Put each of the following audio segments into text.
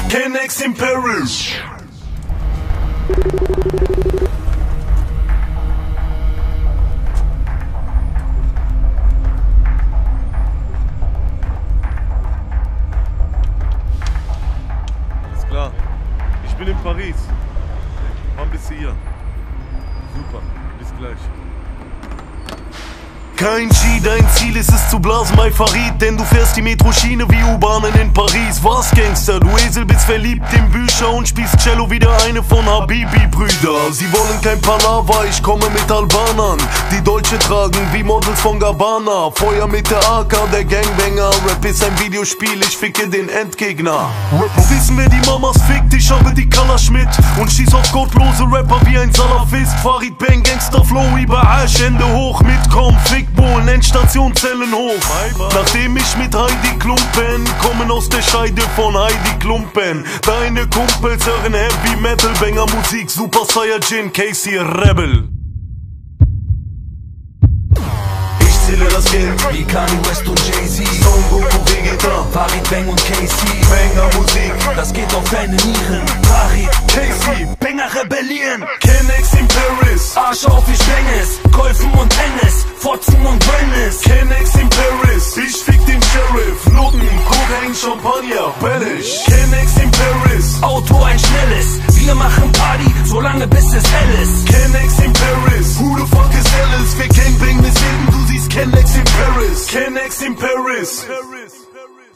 Kennex in Paris. Alles klar. Ich bin in Paris. Wann bist du hier? Super. Bis gleich. Kein G, dein Ziel ist es zu blasen bei Farid, denn du fährst die Metroschiene wie U-Bahnen in Paris. Was, Gangster, du Esel, bist verliebt in Bücher und spielst Cello wie der eine von Habibi-Brüder. Sie wollen kein Palaver, ich komme mit Albanern, die Deutsche tragen wie Models von Gabbana. Feuer mit der AK, der Gangbanger, Rap ist ein Videospiel, ich ficke den Endgegner. Wissen wer die Mamas fickt, ich habe die Kalasch mit und schieß auf gottlose Rapper wie ein Salafist. Farid Bang, Gangster Flow, über Asch, Hände hoch, mitkommen, Fickbohlen, Endstation, Zellen hoch. Nachdem ich mit Heidi Klumpen, kommen aus der Scheide von Heidi Klumpen. Deine Kumpels hören Heavy Metal, Banger Musik, Super Saiyajin, Casey Rebel. Ich zähle das Geld wie Kanye West und Jay-Z, Son Goku, Vegeta, Farid Bang und Casey. Banger Musik, Das geht auf deine Nieren. Farid, Casey, Banger rebellieren. Kennex in Paris, Arsch auf, ich Dennis, Golfen und Tennis, Fotzen und Wellness. Kennex in Paris, ich fick den Sheriff, Noten, Kokain, Champagner, Bellish. Kennex in Paris, Auto ein schnelles, wir machen Party, solange bis es hell ist. Kennex in Paris, who the fuck is Alice? Wir Gangbang bis Leben, du siehst Kennex in Paris. Kennex in Paris.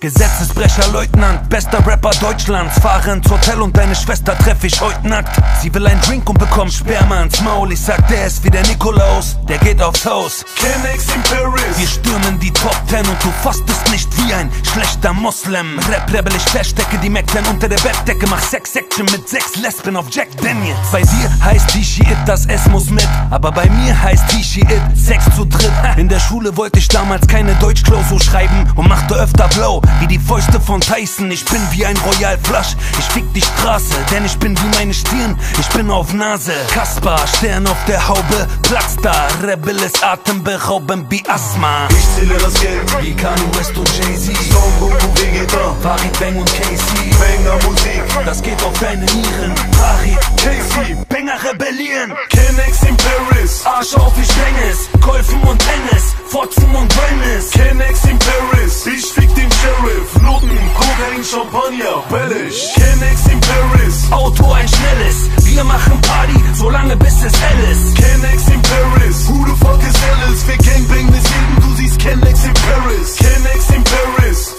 Gesetzesbrecher, Leutnant, bester Rapper Deutschlands. Fahre ins Hotel und deine Schwester treff ich heute nackt. Sie will einen Drink und bekommt Sperma ins Maul. Ich sag, der ist wie der Nikolaus, der geht aufs Haus. Kennex in Paris, wir stürmen die Top 10 und du fastest nicht wie ein schlechter Moslem. Rap-Rebel, ich verstecke die Mac-10 unter der Bettdecke. Mach Sex-Action mit 6 Lesben auf Jack Daniels. Bei dir heißt die Shit, das S muss mit. Aber bei mir heißt die Shit, Sex zu dritt. In der Schule wollte ich damals keine Deutschklausur schreiben und machte öfter Blow wie die Fäuste von Tyson. Ich bin wie ein Royal Flush, ich fick die Straße, denn ich bin wie meine Stirn, ich bin auf Nase. Kaspar, Stern auf der Haube, Platz da, Rebel ist atemberaubend wie Asthma. ich zähle das Geld Wie Kanye West und Jay-Z, Son Goku, Vegeta, Farid Bang und Casey. Banger Musik, Das geht auf deine Nieren. Farid, Casey, Banger rebellieren. Kennex in Paris, Arsch auf, ich Dennis, Golfen und Tennis, Fotzen und Wellness. Kennex in Paris, ich fick den Sheriff, Noten, Kokain, Champagner, Bellish. Kennex in Paris, Auto ein schnelles, wir machen Party, solange bis es hell ist. Kennex in Paris, who the fuck is Alice? Wir Gangbang bis Leben, du siehst Kennex in Paris. Kennex in Paris.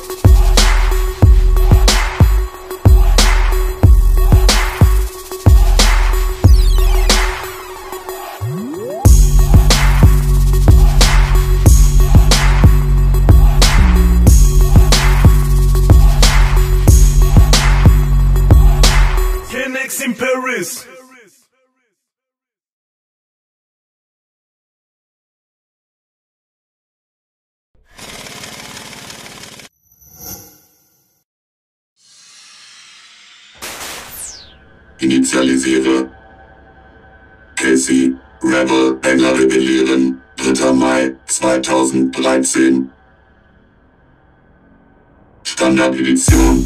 Kennex in Paris. Initialisiere. Casey, Rebel, Banger rebellieren. 3. Mai 2013. Standard-Edition.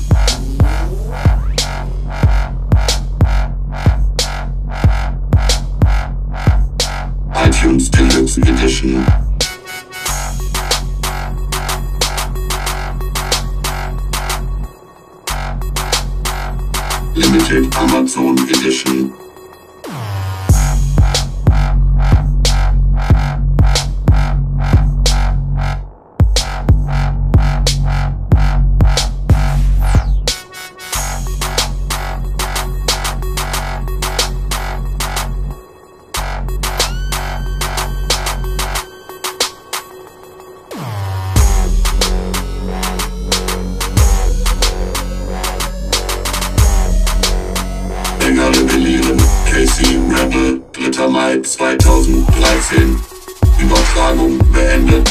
iTunes Deluxe Edition. Limited Amazon Edition. Banger rebellieren. Casey Rebel. 3. Mai 2013. Übertragung beendet.